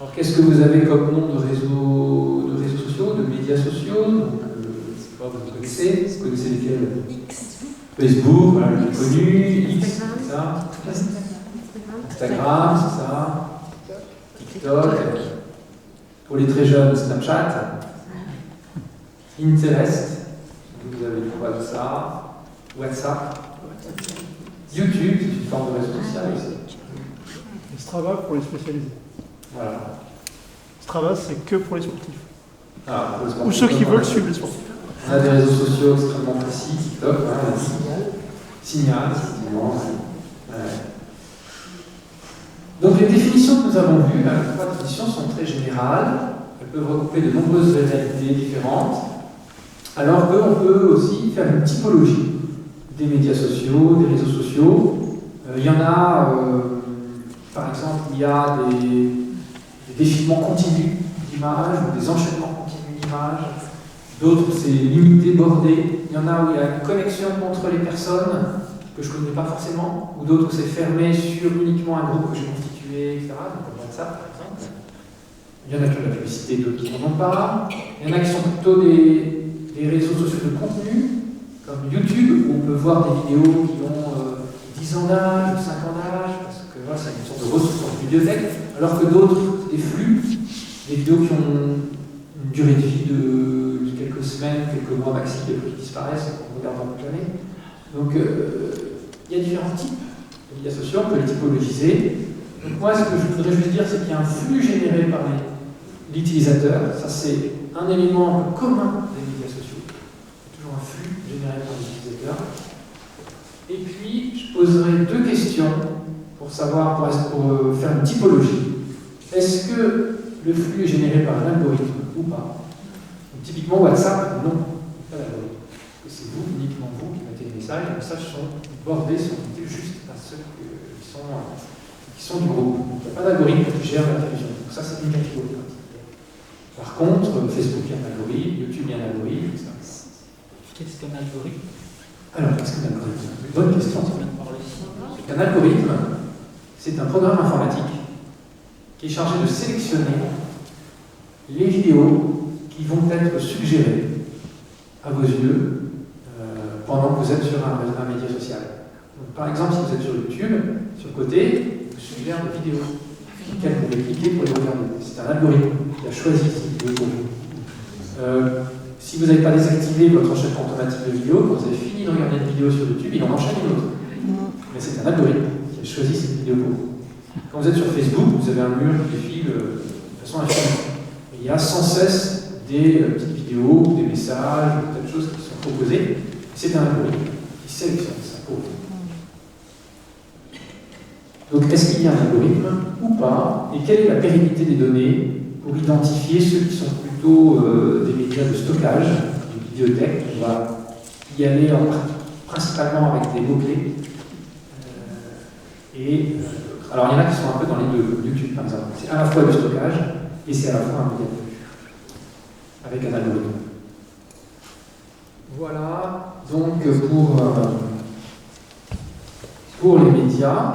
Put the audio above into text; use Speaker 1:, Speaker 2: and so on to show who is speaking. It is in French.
Speaker 1: Alors qu'est-ce que vous avez comme nom de réseaux sociaux, de médias sociaux? Donc, vous connaissez lesquels? Facebook, voilà, le plus connu, X, c'est ça. Instagram, c'est ça. TikTok. Pour les très jeunes, Snapchat. Pinterest. Vous avez quoi de ça? WhatsApp. YouTube, c'est une forme de réseau social aussi.
Speaker 2: Et Strava pour les spécialisés.
Speaker 1: Voilà.
Speaker 2: Strava, c'est que pour les sportifs.
Speaker 1: Ah, pour les sportifs.
Speaker 2: Ou ceux qui veulent suivre les sportifs.
Speaker 1: On a des réseaux sociaux extrêmement précis, TikTok, hein, Signal, effectivement. Ouais. Donc les définitions que nous avons vues, les trois définitions sont très générales, elles peuvent regrouper de nombreuses réalités différentes, alors qu'on peut aussi faire une typologie des médias sociaux, des réseaux sociaux. Il y en a, par exemple, il y a des défilements continus d'images, ou des enchaînements continus d'images. D'autres, c'est limité, bordé. Il y en a où il y a une connexion entre les personnes que je ne connais pas forcément, ou d'autres où c'est fermé sur uniquement un groupe que j'ai constitué, etc. Donc, comme WhatsApp, par exemple. Il y en a qui ont de la publicité, d'autres qui n'en ont pas. Il y en a qui sont plutôt des réseaux sociaux de contenu, comme YouTube, où on peut voir des vidéos qui ont 10 ans d'âge, 5 ans d'âge, parce que voilà, c'est une sorte de ressource en bibliothèque, alors que d'autres, des flux, des vidéos qui ont une durée de vie de quelques semaines, quelques mois maxi, qui disparaissent, on regarde dans toute l'année. Donc, il y a différents types de médias sociaux, on peut les typologiser. Donc, moi, ce que je voudrais juste dire, c'est qu'il y a un flux généré par l'utilisateur. Ça, c'est un élément un peu commun des médias sociaux. Il y a toujours un flux généré par l'utilisateur. Et puis, je poserai deux questions pour savoir, pour faire une typologie. Est-ce que le flux est généré par un algorithme ou pas? Donc, typiquement, WhatsApp, non, pas l'algorithme. C'est vous, uniquement vous, qui mettez les messages. Les messages sont bordés, sont limités juste à ceux qui sont du groupe. Donc, il n'y a pas d'algorithme qui gère la diffusion. Donc, ça, c'est une catégorie. Par contre, Facebook, il y a un algorithme, YouTube, il y a un algorithme, etc.
Speaker 3: Qu'est-ce qu'un algorithme?
Speaker 1: Alors, qu'est-ce qu'un algorithme? Bonne question. Un algorithme, c'est un programme informatique qui est chargé de sélectionner les vidéos qui vont être suggérées à vos yeux pendant que vous êtes sur un média social. Donc, par exemple, si vous êtes sur YouTube, sur le côté, il vous suggère des vidéos auxquelles vous pouvez cliquer pour les regarder. C'est un algorithme qui a choisi ces vidéos pour vous. Si vous n'avez pas désactivé votre enchaînement automatique de vidéos, quand vous avez fini de regarder une vidéo sur YouTube, il en enchaîne une autre. Mais c'est un algorithme qui a choisi cette vidéo pour vous. Quand vous êtes sur Facebook, vous avez un mur qui défile de façon infinie. Il y a sans cesse des petites vidéos, des messages, des tas de choses qui sont proposées. C'est un algorithme qui sélectionne ça pour vous. Donc, est-ce qu'il y a un algorithme ou pas? Et quelle est la pérennité des données pour identifier ceux qui sont plutôt des médias de stockage, des bibliothèques? On va y aller principalement avec des mots-clés. Alors, il y en a qui sont un peu dans les deux, comme YouTube par exemple. C'est à la fois du stockage et c'est à la fois un média de vue, avec un algorithme. Voilà, donc pour les médias.